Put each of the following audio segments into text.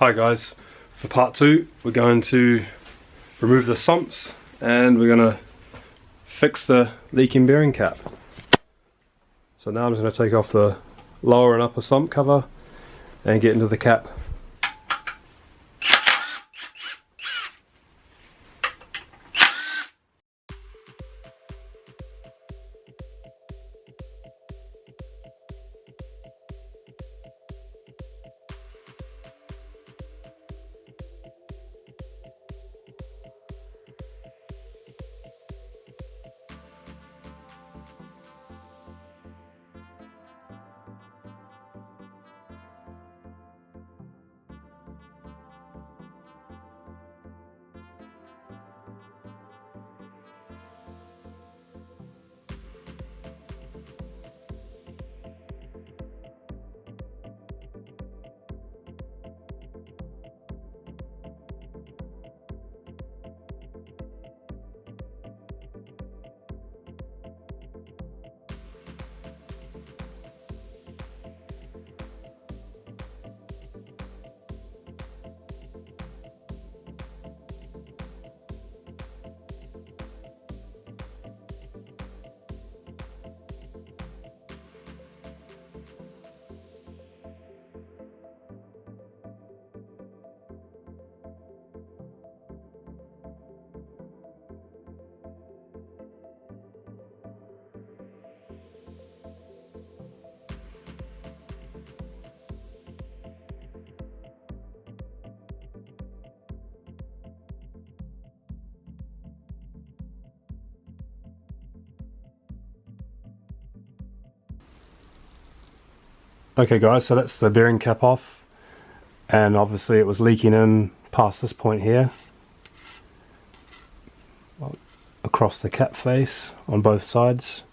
Hi guys, for part 2 we're going to remove the sumps and we're going to fix the leaking bearing cap. So now I'm just going to take off the lower and upper sump cover and get into the cap. Okay guys, so that's the bearing cap off, and obviously it was leaking in past this point here across the cap face on both sides.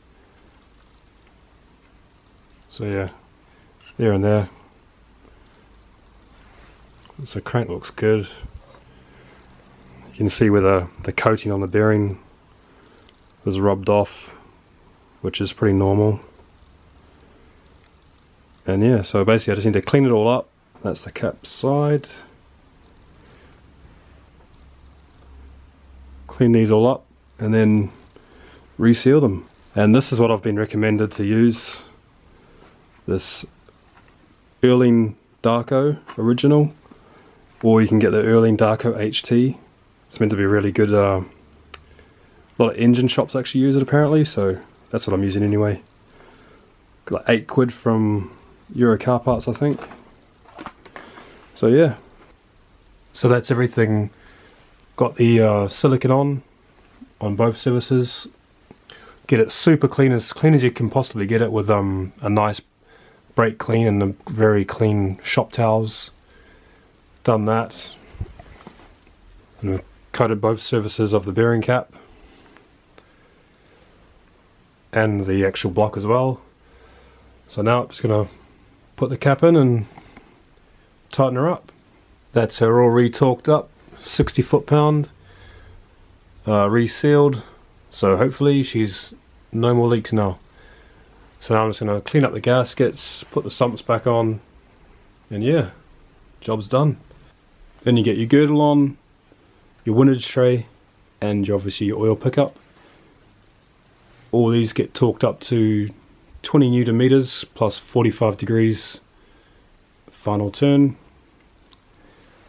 So yeah, there and there. So crank looks good. You can see where the coating on the bearing was rubbed off, which is pretty normal. And yeah, so basically I just need to clean it all up. That's the cap side. Clean these all up and then reseal them. And this is what I've been recommended to use. This Elring Dirko original, or you can get the Elring Dirko HT. It's meant to be really good. A lot of engine shops actually use it apparently, so that's what I'm using anyway. Got like £8 from Euro car parts, I think. So yeah, so that's everything. Got the silicone on both surfaces. Get it super clean as you can possibly get it, with a nice brake clean and the very clean shop towels. Done that, and I've coated both surfaces of the bearing cap and the actual block as well. So now I'm just gonna put the cap in and tighten her up. That's her all re-torqued up, 60 foot-pound, resealed. So hopefully she's no more leaks now. So now I'm just going to clean up the gaskets, put the sumps back on, and yeah, job's done. Then you get your girdle on, your windage tray, and obviously your oil pickup. All these get torqued up to 20 Newton meters plus 45 degrees final turn.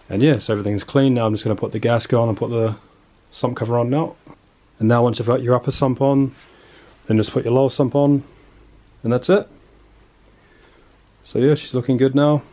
And yeah, so everything's clean. Now I'm just going to put the gasket on and put the sump cover on now. And now once you've got your upper sump on, then just put your lower sump on, and that's it. So yeah, she's looking good now.